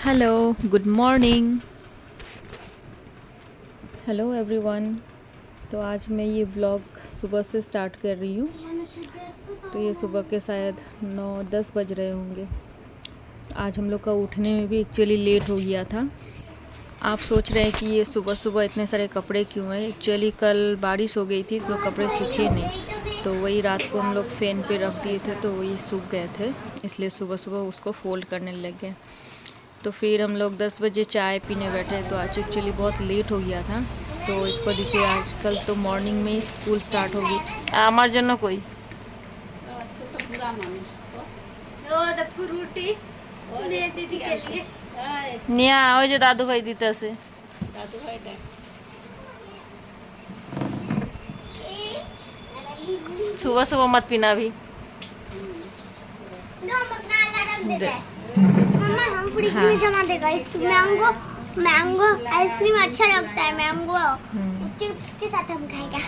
Hello, good morning. Hello everyone. तो आज मैं ये व्लॉग सुबह से स्टार्ट कर रही हूँ। तो ये सुबह के शायद 9-10 बज रहे होंगे। आज हम लोग का उठने में भी एक्चुअली लेट हो गया था। आप सोच रहे हैं कि ये सुबह सुबह इतने सारे कपड़े क्यों हैं। एक्चुअली कल बारिश हो गई थी तो कपड़े सूखे नहीं, तो वही रात को हम लोग फ़ैन पे रख दिए थे तो वही सूख गए थे, इसलिए सुबह सुबह उसको फ़ोल्ड करने लग गए। तो फिर हम लोग 10 बजे चाय पीने बैठे, तो आज एक्चुअली बहुत लेट हो गया था। तो इसको देखिए, आजकल तो मॉर्निंग में ही स्कूल स्टार्ट होगी। আমার জন্য কই নিয়া ওই যে দাদু ভাই দিতেছে। सुबह सुबह मत पीना अभी। मम्मा हम फ्रिज में जमा देगा। मैंगो मैंगो आइसक्रीम अच्छा लगता है। मैंगो चिप्स के साथ हम खाएगा।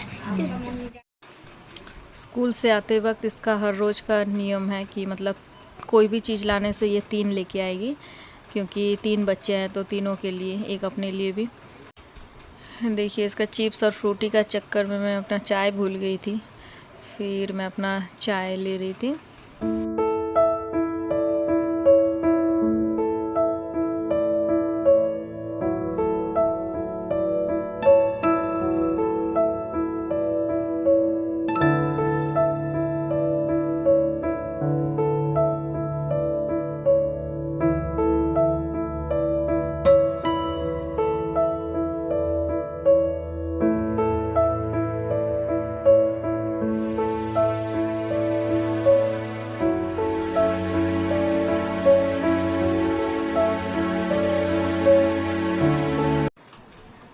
स्कूल से आते वक्त इसका हर रोज़ का नियम है कि मतलब कोई भी चीज़ लाने से ये 3 लेके आएगी, क्योंकि 3 बच्चे हैं तो तीनों के लिए, एक अपने लिए भी। देखिए, इसका चिप्स और फ्रूटी का चक्कर में मैं अपना चाय भूल गई थी। फिर मैं अपना चाय ले रही थी।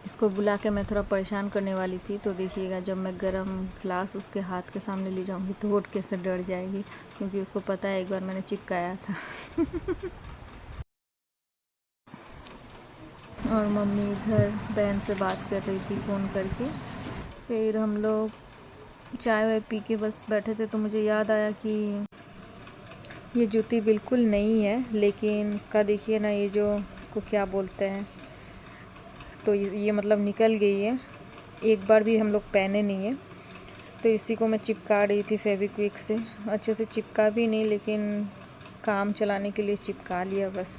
इसको बुला के मैं थोड़ा परेशान करने वाली थी, तो देखिएगा जब मैं गरम ग्लास उसके हाथ के सामने ले जाऊंगी तो वो कैसे डर जाएगी, क्योंकि उसको पता है एक बार मैंने चिपकाया था। और मम्मी इधर बहन से बात कर रही थी फ़ोन करके। फिर हम लोग चाय वाय पी के बस बैठे थे, तो मुझे याद आया कि ये जूती बिल्कुल नई है, लेकिन इसका देखिए ना, ये जो इसको क्या बोलते हैं, तो ये मतलब निकल गई है। एक बार भी हम लोग पहने नहीं है, तो इसी को मैं चिपका रही थी फेविक्विक से। अच्छे से चिपका भी नहीं, लेकिन काम चलाने के लिए चिपका लिया बस।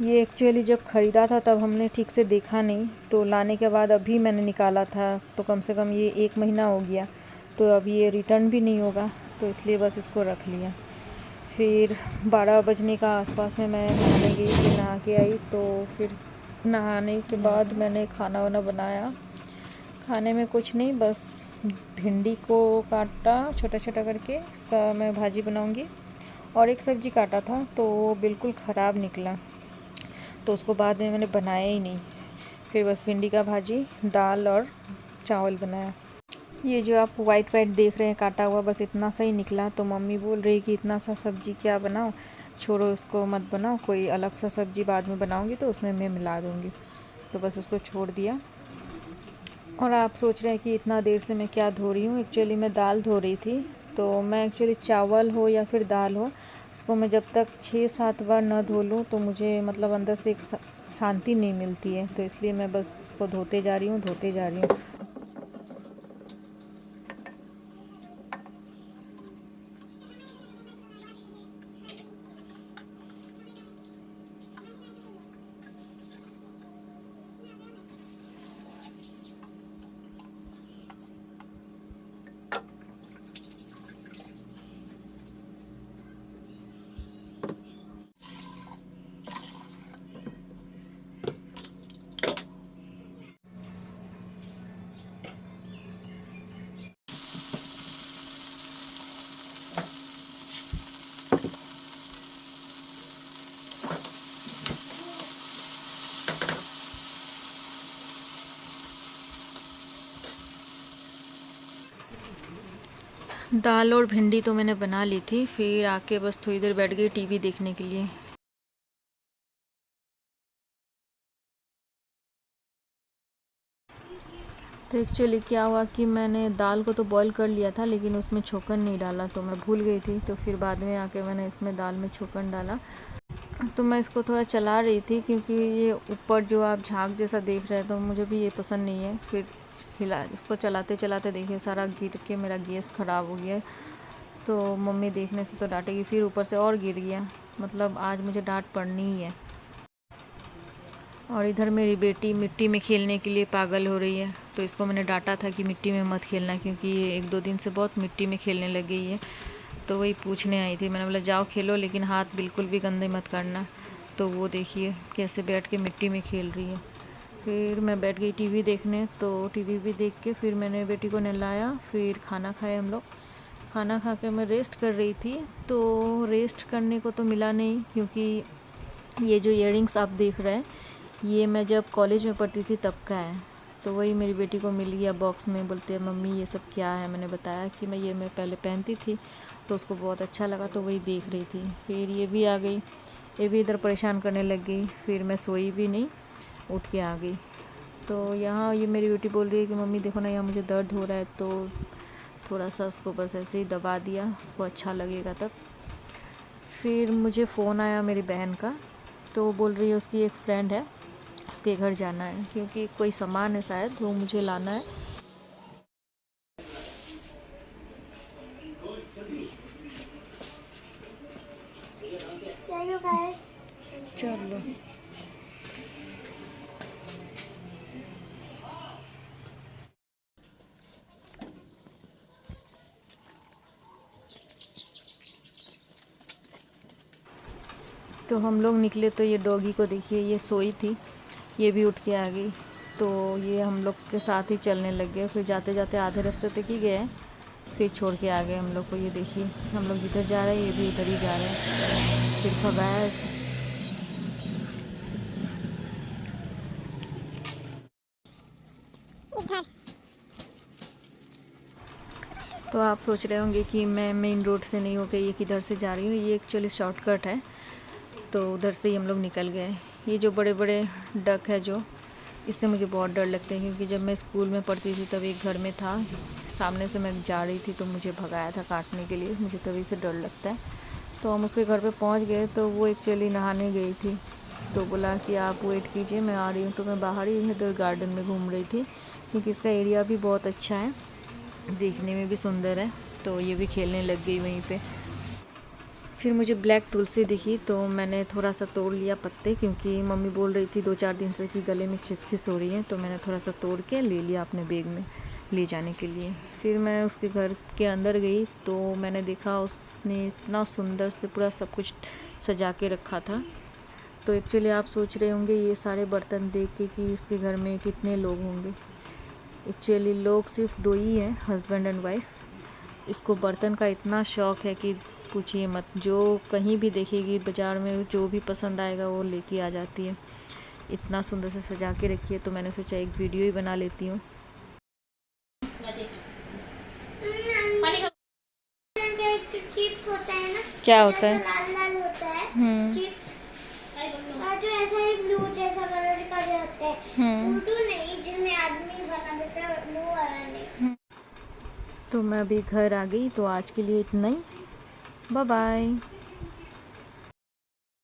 ये एक्चुअली जब ख़रीदा था तब हमने ठीक से देखा नहीं, तो लाने के बाद अभी मैंने निकाला था, तो कम से कम ये 1 महीना हो गया। तो अब ये रिटर्न भी नहीं होगा, तो इसलिए बस इसको रख लिया। फिर 12 बजने का आसपास में मैं नहाने गई, फिर नहा के आई। तो फिर नहाने के बाद मैंने खाना वाना बनाया। खाने में कुछ नहीं, बस भिंडी को काटा छोटा छोटा करके, इसका मैं भाजी बनाऊंगी। और एक सब्ज़ी काटा था तो वो बिल्कुल ख़राब निकला, तो उसको बाद में मैंने बनाया ही नहीं। फिर बस भिंडी का भाजी, दाल और चावल बनाया। ये जो आप वाइट वाइट देख रहे हैं काटा हुआ, बस इतना सा ही निकला। तो मम्मी बोल रही कि इतना सा सब्ज़ी क्या बनाओ, छोड़ो उसको मत बनाओ, कोई अलग सा सब्ज़ी बाद में बनाऊंगी तो उसमें मैं मिला दूंगी। तो बस उसको छोड़ दिया। और आप सोच रहे हैं कि इतना देर से मैं क्या धो रही हूँ। एक्चुअली मैं दाल धो रही थी। तो मैं एक्चुअली चावल हो या फिर दाल हो, उसको मैं जब तक 6-7 बार ना धो लूँ तो मुझे मतलब अंदर से एक शांति नहीं मिलती है। तो इसलिए मैं बस उसको धोते जा रही हूँ। दाल और भिंडी तो मैंने बना ली थी। फिर आके बस थोड़ी देर बैठ गई टीवी देखने के लिए। तो एक्चुअली क्या हुआ कि मैंने दाल को तो बॉईल कर लिया था, लेकिन उसमें छोकन नहीं डाला, तो मैं भूल गई थी। तो फिर बाद में आके मैंने इसमें दाल में छोकन डाला। तो मैं इसको थोड़ा चला रही थी क्योंकि ये ऊपर जो आप झाग जैसा देख रहे हैं तो मुझे भी ये पसंद नहीं है। फिर इसको चलाते चलाते देखिए सारा गिर के मेरा गैस ख़राब हो गया। तो मम्मी देखने से तो डांटेगी, फिर ऊपर से और गिर गया। मतलब आज मुझे डांट पड़नी ही है। और इधर मेरी बेटी मिट्टी में खेलने के लिए पागल हो रही है। तो इसको मैंने डांटा था कि मिट्टी में मत खेलना, क्योंकि ये 1-2 दिन से बहुत मिट्टी में खेलने लग गई है। तो वही पूछने आई थी। मैंने बोला जाओ खेलो, लेकिन हाथ बिल्कुल भी गंदे मत करना। तो वो देखिए कैसे बैठ के मिट्टी में खेल रही है। फिर मैं बैठ गई टीवी देखने। तो टीवी भी देख के फिर मैंने बेटी को नहलाया, फिर खाना खाए हम लोग। खाना खा के मैं रेस्ट कर रही थी। तो रेस्ट करने को तो मिला नहीं, क्योंकि ये जो इयररिंग्स आप देख रहे हैं ये मैं जब कॉलेज में पढ़ती थी तब का है। तो वही मेरी बेटी को मिल गया बॉक्स में। बोलती है मम्मी ये सब क्या है। मैंने बताया कि मैं पहले पहनती थी, तो उसको बहुत अच्छा लगा, तो वही देख रही थी। फिर ये भी आ गई, ये भी इधर परेशान करने लग गई। फिर मैं सोई भी नहीं, उठ के आ गई। तो यहाँ ये मेरी बेटी बोल रही है कि मम्मी देखो ना यहाँ मुझे दर्द हो रहा है। तो थोड़ा सा उसको बस ऐसे ही दबा दिया, उसको अच्छा लगेगा तब। फिर मुझे फ़ोन आया मेरी बहन का। तो वो बोल रही है उसकी एक फ्रेंड है, उसके घर जाना है, क्योंकि कोई सामान है शायद वो मुझे लाना है। चलो गाइस, चलो तो हम लोग निकले। तो ये डॉगी को देखिए, ये सोई थी, ये भी उठ के आ गई। तो ये हम लोग के साथ ही चलने लग गए। फिर जाते जाते आधे रास्ते तक ही गए, फिर छोड़ के आ गए हम लोग को। ये देखिए हम लोग जिधर जा रहे हैं ये भी उधर ही जा रहे हैं। फिर भगाया इसको। तो आप सोच रहे होंगे कि मैं मेन रोड से नहीं होकर ये किधर से जा रही हूँ। ये एक्चुअली शॉर्टकट है, तो उधर से ही हम लोग निकल गए। ये जो बड़े बड़े डक है जो, इससे मुझे बहुत डर लगता है, क्योंकि जब मैं स्कूल में पढ़ती थी तब एक घर में था, सामने से मैं जा रही थी तो मुझे भगाया था काटने के लिए। मुझे तभी से डर लगता है। तो हम उसके घर पे पहुंच गए। तो वो एक्चुअली नहाने गई थी, तो बोला कि आप वेट कीजिए मैं आ रही हूँ। तो मैं बाहर ही इधर गार्डन में घूम रही थी, क्योंकि इसका एरिया भी बहुत अच्छा है, देखने में भी सुंदर है। तो ये भी खेलने लग गई वहीं पे। फिर मुझे ब्लैक तुलसी दिखी, तो मैंने थोड़ा सा तोड़ लिया पत्ते, क्योंकि मम्मी बोल रही थी 2-4 दिन से कि गले में खिसखिस हो रही है। तो मैंने थोड़ा सा तोड़ के ले लिया अपने बैग में ले जाने के लिए। फिर मैं उसके घर के अंदर गई, तो मैंने देखा उसने इतना सुंदर से पूरा सब कुछ सजा के रखा था। तो एक्चुअली आप सोच रहे होंगे ये सारे बर्तन देख के कि इसके घर में कितने लोग होंगे। एक्चुअली लोग सिर्फ 2 ही हैं, हस्बैंड एंड वाइफ। इसको बर्तन का इतना शौक़ है कि पूछिए मत। जो कहीं भी देखेगी बाज़ार में, जो भी पसंद आएगा वो लेके आ जाती है। इतना सुंदर से सजा के रखी है। तो मैंने सोचा एक वीडियो ही बना लेती हूँ। चिप्स होता है ना, क्या होता है? लाल लाल होता है चिप्स, और जो ऐसा ही ब्लू जैसा कलर का जो होता है, फोटो नहीं जिसमें आदमी बना देता है वो वाला नहीं। तो मैं अभी घर आ गई। तो आज के लिए इतना ही, बाय बाय।